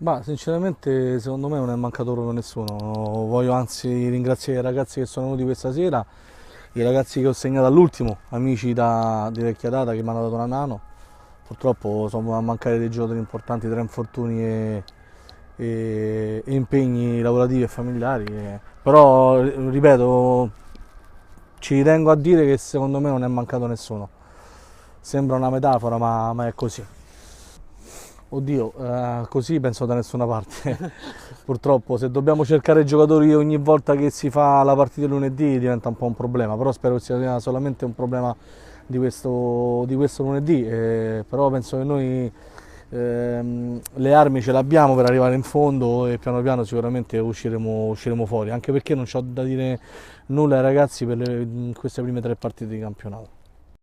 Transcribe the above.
Ma sinceramente secondo me non è mancato proprio nessuno, voglio anzi ringraziare i ragazzi che sono venuti questa sera, i ragazzi che ho segnato all'ultimo, amici di vecchia data che mi hanno dato una mano. Purtroppo sono a mancare dei giocatori importanti tra infortuni e impegni lavorativi e familiari, però ripeto, ci tengo a dire che secondo me non è mancato nessuno. Sembra una metafora, ma è così. Oddio, così penso da nessuna parte. Purtroppo, se dobbiamo cercare giocatori ogni volta che si fa la partita lunedì diventa un po' un problema, però spero che sia solamente un problema di questo lunedì. Però penso che noi le armi ce le abbiamo per arrivare in fondo e piano piano sicuramente usciremo fuori, anche perché non c'ho da dire nulla ai ragazzi per queste prime tre partite di campionato.